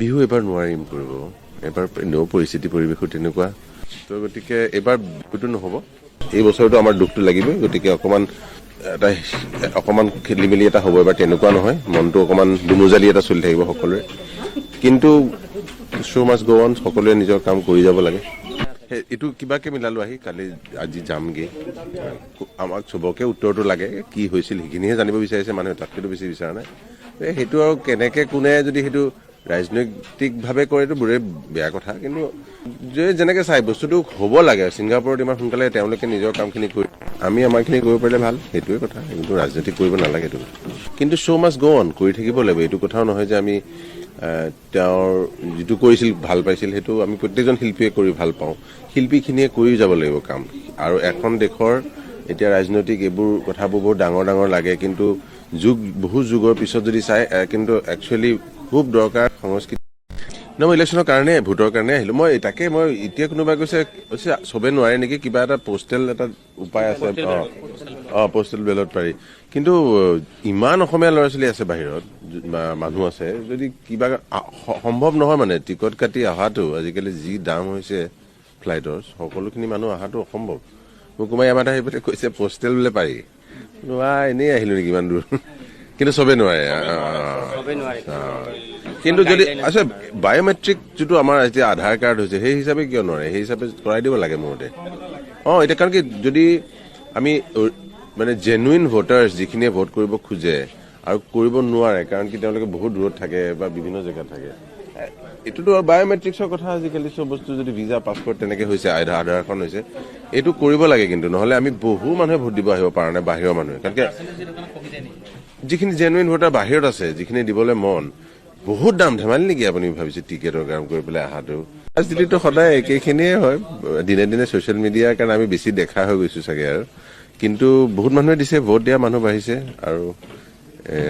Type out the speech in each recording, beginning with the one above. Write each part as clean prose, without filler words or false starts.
বিহু এবাৰ নোৱাৰিম কৰিব, এবাৰ এনেও পৰিস্থিতি পৰিৱেশো তেনেকুৱা, তো গতিকে এবাৰ বিহুটো নহ'ব। এই বছৰটো আমাৰ দুখটো লাগিবই, গতিকে অকণমান খেলি মেলি এটা হ'ব, এবাৰ তেনেকুৱা নহয়, মনটো অকণমান দুমোজালি এটা চলি থাকিব সকলোৰে, কিন্তু শ্ব' মাষ্ট গ' অন, সকলোৱে নিজৰ কাম কৰি যাব লাগে। এইটো কিবাকে মিলালো আহি আজি যামগে, আমাক চবকে উত্তৰটো লাগে, কি হৈছিল সেইখিনিহে জানিব বিচাৰিছে মানুহে, তাতকৈতো বেছি বিচৰা নাই। সেইটো আৰু কেনেকে কোনে যদি সেইটো ৰাজনৈতিকভাৱে কৰে এইটো বোৰে বেয়া কথা, কিন্তু যেনেকে চাই বস্তুটো হ'ব লাগে। ছিংগাপুৰত ইমান সোনকালে তেওঁলোকে নিজৰ কামখিনি কৰি, আমি আমাৰখিনি কৰিব পাৰিলে ভাল, সেইটোৱে কথা, কিন্তু ৰাজনীতি কৰিব নালাগে এইটো। কিন্তু শ্ব' মাষ্ট গ' অন, কৰি থাকিব লাগিব। এইটো কথাও নহয় যে আমি তেওঁৰ যিটো কৰিছিল ভাল পাইছিল, সেইটো আমি প্ৰত্যেকজন শিল্পীয়ে কৰি ভাল পাওঁ, শিল্পীখিনিয়ে কৰি যাব লাগিব কাম। আৰু এখন দেশৰ এতিয়া ৰাজনৈতিক এইবোৰ কথাবোৰ বহুত ডাঙৰ ডাঙৰ লাগে, কিন্তু বহু যুগৰ পিছত যদি চাই, কিন্তু একচুৱেলি খুব দৰকাৰ সংস্কৃতি। মই ইলেকশ্যনৰ কাৰণে, ভোটৰ কাৰণে আহিলোঁ। মই এতিয়া কোনোবাই কৈছে চবে নোৱাৰে নেকি, কিবা এটা পষ্টেল এটা উপায় আছে, পষ্টেল বেলত পাৰি, কিন্তু ইমান অসমীয়া ল'ৰা ছোৱালী আছে বাহিৰত, মানুহ আছে, যদি কিবা সম্ভৱ নহয় মানে টিকট কাটি অহাটো, আজিকালি যি দাম হৈছে ফ্লাইটৰ, সকলোখিনি মানুহ অহাটো অসম্ভৱ। মোক কোনোবাই আমাৰ আহি পেলাই কৈছে পষ্টেল বোলে পাৰি, এনেই আহিলো নেকি ইমান দূৰ, কিন্তু চবে নোৱাৰে। কিন্তু যদি আচ্ছা বায়'মেট্ৰিক যিটো আমাৰ এতিয়া আধাৰ কাৰ্ড হৈছে, সেই হিচাপে কিয় নোৱাৰে, সেই হিচাপে কৰাই দিব লাগে মোৰ মতে। এতিয়া কাৰণ কি যদি আমি মানে জেনুইন ভোটাৰ্ছ যিখিনিয়ে ভোট কৰিব খোজে আৰু কৰিব নোৱাৰে, কাৰণ কি তেওঁলোকে বহুত দূৰত থাকে বা বিভিন্ন জেগাত থাকে, এইটোতো বায়'মেট্ৰিক্সৰ কথা। আজিকালি চব বস্তু যদি ভিজা পাছপৰ্ট তেনেকে হৈছে, আধাৰখন হৈছে, এইটো কৰিব লাগে। কিন্তু নহলে আমি বহু মানুহে ভোট দিব আহিব পৰা নাই, বাহিৰৰ মানুহে, কাৰণ যিখিনি জেনুইন ভোটাৰ বাহিৰত আছে, যিখিনি দিবলৈ মন, বহুত দাম, ধেমালি নেকি আপুনি ভাবিছে টিকেটৰ কাম কৰি পেলাই অহাটো। ৰাজনীতিটো সদায় একেখিনিয়ে হয়, দিনে দিনে ছ'চিয়েল মিডিয়াৰ কাৰণে আমি বেছি দেখা হৈ গৈছো চাগে আৰু, কিন্তু বহুত মানুহে দিছে, ভোট দিয়া মানুহ বাঢ়িছে। আৰু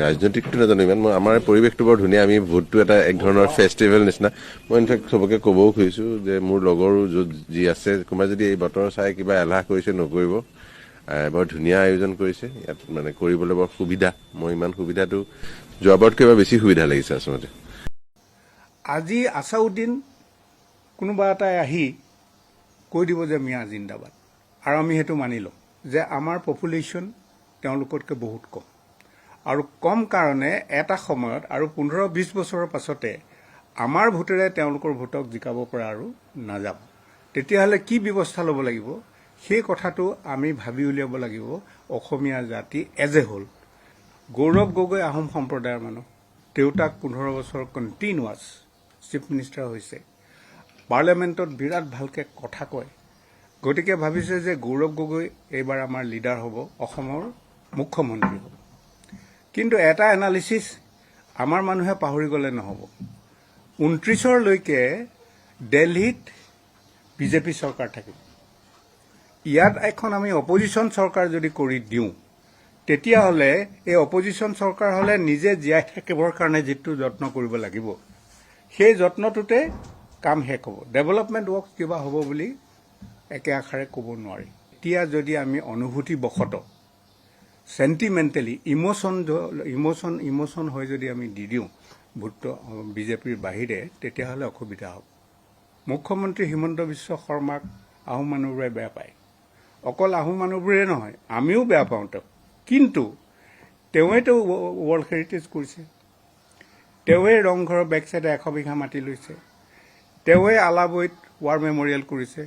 ৰাজনৈতিকটো নাজানো ইমান, আমাৰ পৰিৱেশটো বৰ ধুনীয়া, আমি ভোটটো এটা এক ধৰণৰ ফেষ্টিভেল নিচিনা। মই ইনফেক্ট চবকে ক'বও খুজিছোঁ যে মোৰ লগৰো য'ত যি আছে, কোনোবাই যদি এই বতৰ চাই কিবা এলাহ কৰিছে নকৰিব, বৰ ধুনীয়া আয়োজন কৰিছে ইয়াত, মানে কৰিবলৈ বৰ সুবিধা। মই ইমান সুবিধাটো যোৱাবাৰতকৈ এবাৰ বেছি সুবিধা লাগিছে আচলতে। আজি আছাউদ্দিন কোনোবা এটাই আহি কৈ দিব যে মিয়া জিন্দাবাদ, আৰু আমি সেইটো মানি লওঁ যে আমাৰ পপুলেশ্যন তেওঁলোকতকৈ বহুত কম, আৰু কম কাৰণে এটা সময়ত আৰু 15-20 বছৰৰ পাছতে আমাৰ ভোটেৰে তেওঁলোকৰ ভোটক জিকাব পৰা আৰু নাযাব। তেতিয়াহ'লে কি ব্যৱস্থা ল'ব লাগিব, সেই কথাটো আমি ভাবি উলিয়াব লাগিব। অসমীয়া জাতি as a whole, Gaurav Gogoi Ahom সম্প্ৰদায়ৰ মানুহ, দেউতাক 15 বছৰ কণ্টিনিউৱাছ চিফ মিনিষ্টাৰ হৈছে, পাৰ্লিয়ামেণ্টত বিৰাট ভালকৈ কথা কয়, গতিকে ভাবিছে যে গৌৰৱ গগৈ এইবাৰ আমাৰ লিডাৰ হ'ব, অসমৰ মুখ্যমন্ত্ৰী হ'ব। কিন্তু এটা এনালিচিছ আমাৰ মানুহে পাহৰি গ'লে নহ'ব, 29লৈকে দিল্লীত বিজেপি চৰকাৰ থাকিব। ইয়াত এখন আমি অপজিশ্যন চৰকাৰ যদি কৰি দিওঁ, তেতিয়াহ'লে এই অপজিশ্যন চৰকাৰ হ'লে নিজে জীয়াই থাকিবৰ কাৰণে যিটো যত্ন কৰিব লাগিব, সেই যত্নটোতে কাম শেষ হ'ব। ডেভেলপমেণ্ট ৱৰ্ক কিবা হ'ব বুলি একে আষাৰে ক'ব নোৱাৰি। এতিয়া যদি আমি অনুভূতিবশতঃ চেণ্টিমেণ্টেলি ইমোশ্যন হৈ যদি আমি দি দিওঁ ভোটটো বিজেপিৰ বাহিৰে, তেতিয়াহ'লে অসুবিধা হ'ব। মুখ্যমন্ত্ৰী হিমন্ত বিশ্ব শৰ্মাক আহোম মানুহবোৰে বেয়া পায়, অকল আহোম মানুহবোৰে নহয়, আমিও বেয়া পাওঁ তেওঁক, কিন্তু তেওঁৱেতো ৱৰ্ল্ড হেৰিটেজ কৰিছে, তেওঁৱে ৰংঘৰৰ বেক চাইডে 100 বিঘা মাটি লৈছে, তেওঁৱে আলাবৈত ৱাৰ মেমৰিয়েল কৰিছে,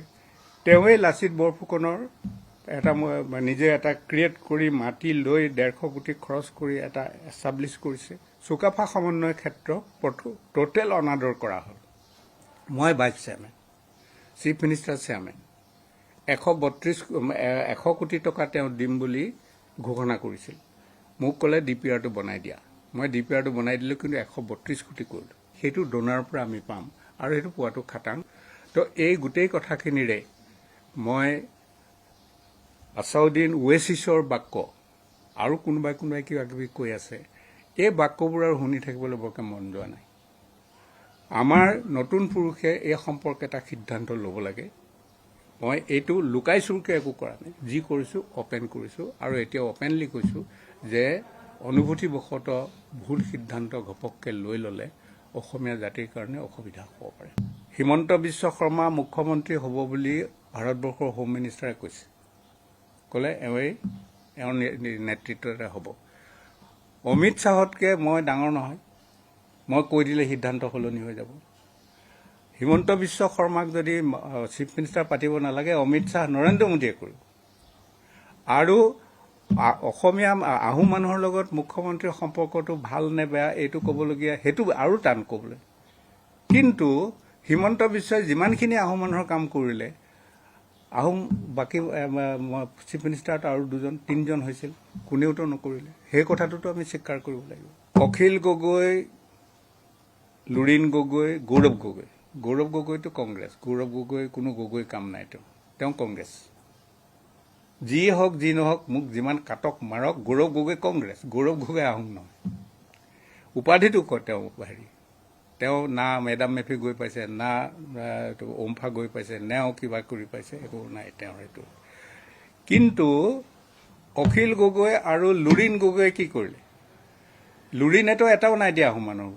তেওঁৱে লাচিত বৰফুকনৰ নিজে এটা ক্ৰিয়েট কৰি মাটি লৈ 150 কোটি খৰচ কৰি এটা এষ্টাব্লিছ কৰিছে। চুকাফা সমন্বয় ক্ষেত্ৰ টোটেল অনাদৰ কৰা হ'ল। মই vice chairman, chief minister chairman, 100 কোটি টকা তেওঁ দিম বুলি ঘোষণা কৰিছিল। মোক ক'লে DPR টো বনাই দিয়া, মই DPR টো বনাই দিলোঁ, কিন্তু 132 কোটি কৰিলোঁ। সেইটো ডোনাৰৰ পৰা আমি পাম, আৰু সেইটো পোৱাটো খাটাং। তো এই গোটেই কথাখিনিৰে মই আছাউদ্দিন ওৱেচিছৰ বাক্য, আৰু কোনোবাই কিবা কিবি কৈ আছে, এই বাক্যবোৰ আৰু শুনি থাকিবলৈ বৰকৈ মন যোৱা নাই। আমাৰ নতুন পুৰুষে এই সম্পৰ্কে এটা সিদ্ধান্ত ল'ব লাগে। মই এইটো লুকাই চুৰকৈ একো কৰা নাই, যি কৰিছোঁ অপেন কৰিছোঁ, আৰু এতিয়াও অপেনলি কৈছোঁ যে অনুভূতিবশতঃ ভুল সিদ্ধান্ত ঘপককৈ লৈ ল'লে অসমীয়া জাতিৰ কাৰণে অসুবিধা হ'ব পাৰে। হিমন্ত বিশ্ব শৰ্মা মুখ্যমন্ত্ৰী হ'ব বুলি ভাৰতবৰ্ষৰ হোম মিনিষ্টাৰে কৈছে, ক'লে এওঁৰ নেতৃত্বতে হ'ব। অমিত শ্বাহতকৈ মই ডাঙৰ নহয়, মই কৈ দিলে সিদ্ধান্ত সলনি হৈ যাব। হিমন্ত বিশ্ব শৰ্মাক যদি চিফ মিনিষ্টাৰ পাতিব নালাগে, অমিত শ্বাহ নৰেন্দ্ৰ মোদীয়ে কৰিব। আৰু অসমীয়া আহোম মানুহৰ লগত মুখ্যমন্ত্ৰীৰ সম্পৰ্কটো ভাল নে বেয়া এইটো ক'বলগীয়া, সেইটো আৰু টান ক'বলৈ। কিন্তু হিমন্ত বিশ্বই যিমানখিনি আহোম মানুহৰ কাম কৰিলে, আহোম বাকী চিফ মিনিষ্টাৰত আৰু 2-3জন হৈছিল, কোনেওতো নকৰিলে। সেই কথাটোতো আমি স্বীকাৰ কৰিব লাগিব। অখিল গগৈ, লুৰিণ গগৈ, গৌৰৱ গগৈ। গৌৰৱ গগৈটো কংগ্ৰেছ, গৌৰৱ গগৈ কোনো গগৈ কাম নাই, তেওঁ কংগ্ৰেছ। যি হওক যি নহওক, মোক যিমান কাটক মাৰক, গৌৰৱ গগৈ কংগ্ৰেছ, গৌৰৱ গগৈ আহোম নহয়। উপাধিটো কয় তেওঁ না মেডাম মেফি গৈ পাইছে, না ওমফা গৈ পাইছে, নেও কিবা কৰি পাইছে, একো নাই তেওঁৰ সেইটো। কিন্তু অখিল গগৈ আৰু লুৰিণ গগৈয়ে কি কৰিলে? লুৰিণেতো এটাও নাই দিয়া আহোম মানুহৰ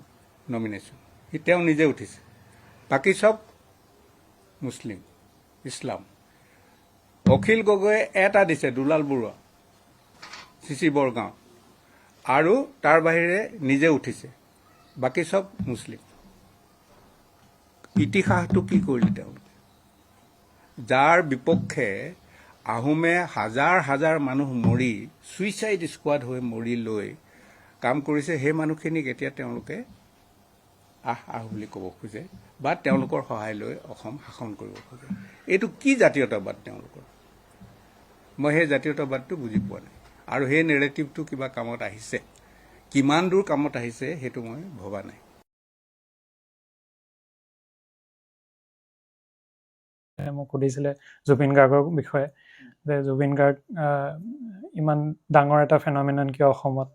নমিনেশ্যন, তেওঁ নিজে উঠিছে। বাকী চব মুছলিম, ইছলাম। অখিল গগৈয়ে এটা দিছে, দুলাল বৰুৱা, চিচি বৰগাঁও, আৰু তাৰ বাহিৰে নিজে উঠিছে, বাকী চব মুছলিম। ইতিহাসটো কি কৰিলে তেওঁলোকে? যাৰ বিপক্ষে আহোমে হাজাৰ হাজাৰ মানুহ মৰি, ছুইচাইড স্কোৱাড হৈ মৰি লৈ কাম কৰিছে, সেই মানুহখিনিক এতিয়া তেওঁলোকে আহ বুলি ক'ব খোজে বা তেওঁলোকৰ সহায় লৈ অসম শাসন কৰিব খোজে। এইটো কি জাতীয়তাবাদ তেওঁলোকৰ? মই সেই জাতীয়তাবাদটো বুজি পোৱা নাই। আৰু সেই নেৰেটিভটো কিবা কামত আহিছে, কিমান দূৰ কামত আহিছে সেইটো মই ভবা নাই। মোক সুধিছিলে জুবিন গাৰ্গৰ বিষয়ে, যে জুবিন গাৰ্গ ইমান ডাঙৰ এটা ফেনমিনন কিয় অসমত।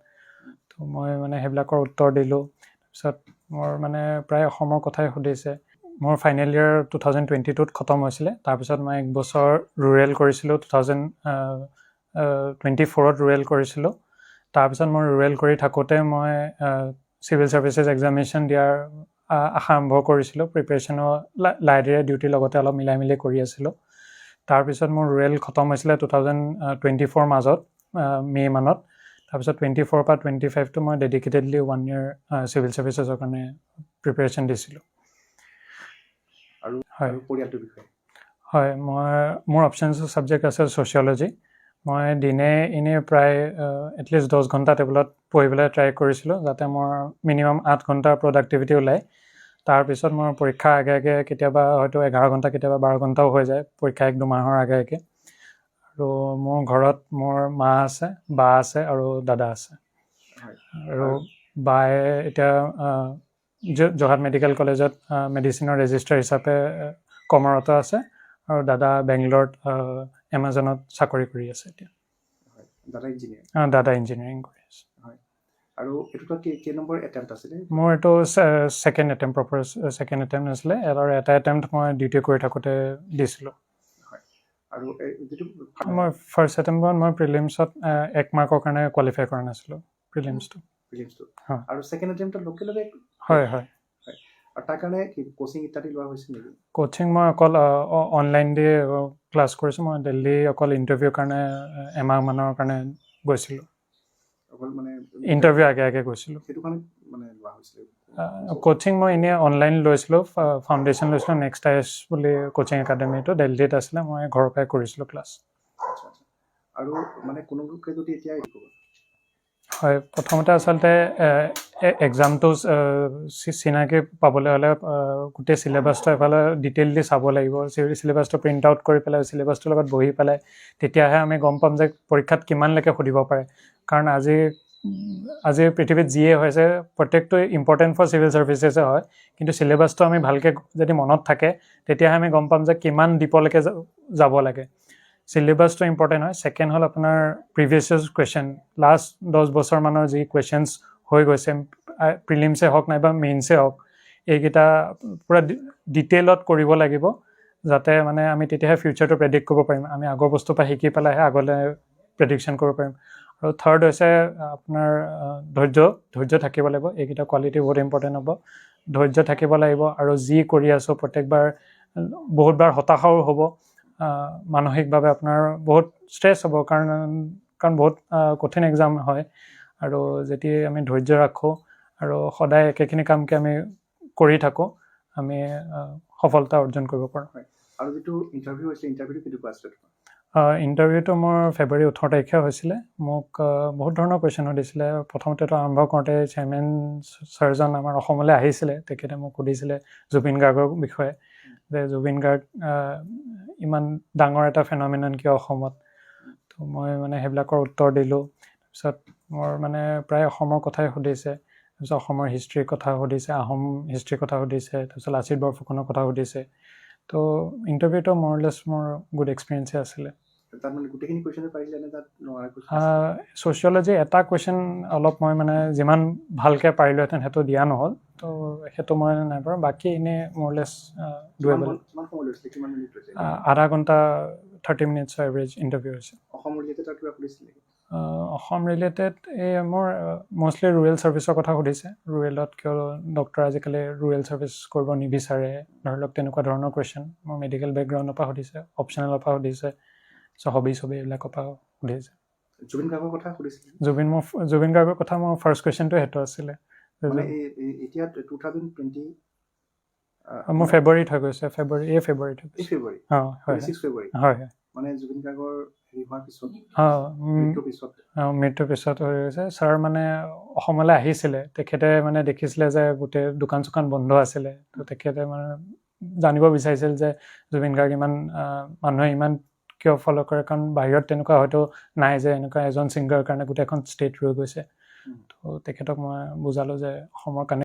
তো মই মানে সেইবিলাকৰ উত্তৰ দিলোঁ। তাৰপিছত মোৰ মানে প্ৰায় অসমৰ কথাই সুধিছে। মোৰ ফাইনেল ইয়েৰ 2022ত খতম হৈছিলে। তাৰপিছত মই 1 বছৰ ৰুৰেল কৰিছিলোঁ, 2024ত ৰুৰেল কৰিছিলোঁ। তাৰপিছত মই ৰুৰেল কৰি থাকোঁতে মই চিভিল ছাৰ্ভিচেছ এক্সামিনেশ্যন দিয়াৰ আশা আৰম্ভ কৰিছিলোঁ। প্ৰিপেৰেশ্যনো লাইব্ৰেৰীৰ ডিউটিৰ লগতে অলপ মিলাই মিলি কৰি আছিলোঁ। তাৰপিছত মোৰ ৰুৰেল খতম হৈছিলে 2024 মাজত, মে' মানত। তাৰপিছত 24 পৰা 25টো মই ডেডিকেটেডলি 1 year চিভিল ছাৰ্ভিচেছৰ কাৰণে প্ৰিপেৰেশ্যন দিছিলোঁ। হয়, হয়, মোৰ অপশ্যনছ ছাবজেক্ট আছে ছ'চিয়লজি। মই দিনে এনেই প্ৰায় এটলিষ্ট 10 ঘণ্টা টেবুলত পঢ়িবলৈ ট্ৰাই কৰিছিলোঁ, যাতে মোৰ মিনিমাম 8 ঘণ্টাৰ প্ৰডাক্টিভিটি ওলায়। তাৰপিছত মোৰ পৰীক্ষাৰ আগে আগে কেতিয়াবা হয়তো 11 ঘণ্টা, কেতিয়াবা 12 ঘণ্টাও হৈ যায়, পৰীক্ষা 1-2 মাহৰ আগে আগে। আৰু মোৰ ঘৰত মোৰ মা আছে, বা আছে আৰু দাদা আছে। আৰু বায়ে এতিয়া যোৰহাট মেডিকেল কলেজত মেডিচিনৰ ৰেজিষ্ট্ৰাৰ হিচাপে কৰ্মৰত আছে, আৰু দাদা বেংগলোৰত এমাজনত চাকৰি কৰি আছে এতিয়া। দাদা ইঞ্জিনিয়াৰিং কৰি আছে। আৰু এইটো কি নম্বৰ এটেম্প্ট আছিলে? মোৰ এইটো second attempt, proper second attempt আছিলে। আৰু এটা এটেম্প্ট মই ডিউটি কৰি থাকোঁতে দিছিলোঁ। আৰু যিটো মই ফাৰ্ষ্ট এটেম্প্টত মই প্ৰিলিমছত 1 মাৰ্কৰ কাৰণে কোৱালিফাই কৰা নাছিলোঁ, প্ৰিলিমছটো। হয়। আৰু ছেকেণ্ড এটেম্প্টত লগে হয় হয়। আৰু তাৰ কাৰণে কোচিং ইত্যাদি লোৱা হৈছিল নেকি? কোচিং মই অকল অনলাইন দি ক্লাছ কৰিছোঁ। মই দিল্লী অকল ইণ্টাৰভিউৰ কাৰণে এমাহমানৰ কাৰণে গৈছিলোঁ। অকল মানে ইণ্টাৰভিউ আগে আগে গৈছিলোঁ। সেইটো কাৰণে মানে লোৱা হৈছিলে? কোচিং মই এনেই অনলাইন লৈছিলোঁ, ফাউণ্ডেশ্যন লৈছিলোঁ, নেক্সট আইএছ বুলি কোচিং একাডেমীটো দিল্লীত আছিলে। মই ঘৰৰ পৰাই কৰিছিলোঁ ক্লাছ। আৰু মানে কোনো লোকে যদি এতিয়া হয়, প্ৰথমতে আচলতে এক্সামটো চিনাকি পাবলৈ হ'লে গোটেই চিলেবাছটো এফালে ডিটেইললি চাব লাগিব। চিলেবাছটো প্ৰিণ্ট আউট কৰি পেলাই চিলেবাছটোৰ লগত বহি পেলাই তেতিয়াহে আমি গম পাম যে পৰীক্ষাত কিমানলৈকে সুধিব পাৰে। কাৰণ আজিৰ পৃথিৱীত যিয়ে হৈছে প্ৰত্যেকটো ইম্পৰ্টেণ্ট ফৰ চিভিল ছাৰ্ভিচেছে হয়, কিন্তু চিলেবাছটো আমি ভালকৈ যদি মনত থাকে তেতিয়াহে আমি গম পাম যে কিমান ডিপলৈকে যাব লাগে। চিলেবাছটো ইম্পৰ্টেণ্ট হয়। ছেকেণ্ড হ'ল আপোনাৰ প্ৰিভিয়াছ ইয়াৰ্ছ কুৱেশ্যন, লাষ্ট 10 বছৰমানৰ যি কুৱেশ্যনছ হৈ গৈছে, প্ৰিলিমছে হওক নাইবা মেইনছে হওক, এইকেইটা পূৰা ডিটেইলত কৰিব লাগিব, যাতে মানে আমি তেতিয়াহে ফিউচাৰটো প্ৰেডিক্ট কৰিব পাৰিম। আমি আগৰ বস্তুৰ পৰা শিকি পেলাইহে আগলৈ প্ৰেডিকশ্যন কৰিব পাৰিম। আৰু থাৰ্ড হৈছে আপোনাৰ ধৈৰ্য থাকিব লাগিব। এইকেইটা কোৱালিটি বহুত ইম্পৰ্টেণ্ট হ'ব। ধৈৰ্য থাকিব লাগিব আৰু যি কৰি আছোঁ প্ৰত্যেকবাৰ বহুতবাৰ হতাশাও হ'ব, মানসিকভাৱে আপোনাৰ বহুত ষ্ট্ৰেছ হ'ব, কাৰণ বহুত কঠিন এক্সাম হয়। আৰু যেতিয়া আমি ধৈৰ্য ৰাখোঁ আৰু সদায় একেখিনি কামকে আমি কৰি থাকোঁ, আমি সফলতা অৰ্জন কৰিব পাৰোঁ। হয়, আৰু যিটো ইণ্টাৰভিউ হৈছিলে, ইণ্টাৰভিউটো কেনেকুৱা আছিলে? ইণ্টাৰভিউটো মোৰ ফেব্ৰুৱাৰী 18 তাৰিখে হৈছিলে। মোক বহুত ধৰণৰ কুৱেশ্যন সুধিছিলে। প্ৰথমতেতো আৰম্ভ কৰোঁতে চেয়াৰমেন ছাৰজন আমাৰ অসমলৈ আহিছিলে, তেখেতে মোক সুধিছিলে জুবিন গাৰ্গৰ বিষয়ে, যে জুবিন গাৰ্গ ইমান ডাঙৰ এটা ফেন'মেনন কিয় অসমত। তো মই মানে সেইবিলাকৰ উত্তৰ দিলোঁ। তাৰপিছত মোৰ মানে প্ৰায় অসমৰ কথাই সুধিছে, তাৰপিছত অসমৰ হিষ্ট্ৰীৰ কথা সুধিছে, আহোম হিষ্ট্ৰীৰ কথা সুধিছে, তাৰপিছত লাচিত বৰফুকনৰ কথা সুধিছে। তো ইণ্টাৰভিউটো মৰলেছ মোৰ গুড এক্সপিৰিয়েঞ্চে আছিলে। তাত মানে গোটেইখিনি কুৱেশ্যনে পাৰিছিলে নে তাত ছ'চিয়লজি এটা কুৱেশ্যন অলপ মই মানে যিমান ভালকৈ পাৰিলোহেঁতেন সেইটো দিয়া নহ'ল, তো সেইটো মই নাই পৰা। বাকী এনেই মৰলেছ ডুৱেবল। কিমান সময় লৈছিলে, কিমান মিনিট লৈছিলে? আধা ঘণ্টা 30 মিনিটছৰ এভাৰেজ ইণ্টাৰভিউ হৈছে। অসম ৰিলেটেড আৰু কিবা সুধিছিলে? অসম ৰিলেটেড এই মোৰ মষ্টলি ৰুৰেল ছাৰ্ভিচৰ কথা সুধিছে। ৰুৰেলত কিয় ডক্টৰ আজিকালি ৰুৰেল ছাৰ্ভিচ কৰিব নিবিচাৰে, ধৰি লওক তেনেকুৱা ধৰণৰ কুৱেশ্যন। মোৰ মেডিকেল বেকগ্ৰাউণ্ডৰ পৰা সুধিছে, অপশ্যনেলৰ পৰা সুধিছে, হবি এইবিলাকৰ পৰা সুধিছে। জুবিন গাৰ্গৰ কথা সুধিছিলে? জুবিন গাৰ্গৰ কথা মোৰ ফাৰ্ষ্ট কুৱেশ্যনটো সেইটো আছিলে। এতিয়া 2020 মোৰ ফেব্ৰুৱাৰীত হৈ গৈছে, ফেব্ৰুৱাৰীত হৈ গৈছে। অঁ হয় হয় হয়। মানে জুবিন গাৰ্গৰ হেৰি হোৱাৰ পিছত, মৃত্যুৰ পিছত হৈ গৈছে। ছাৰ মানে অসমলৈ আহিছিলে, তেখেতে মানে দেখিছিলে যে গোটেই দোকান চোকান বন্ধ আছিলে। তো তেখেতে মানে জানিব বিচাৰিছিল যে জুবিন গাৰ্গ ইমান মানুহে ইমান কিয় ফ'ল' কৰে, কাৰণ বাহিৰত তেনেকুৱা হয়তো নাই যে এনেকুৱা এজন ছিংগাৰৰ কাৰণে গোটেইখন ষ্টেট ৰৈ গৈছে। তো তেখেতক মই বুজালোঁ যে অসমৰ কাৰণে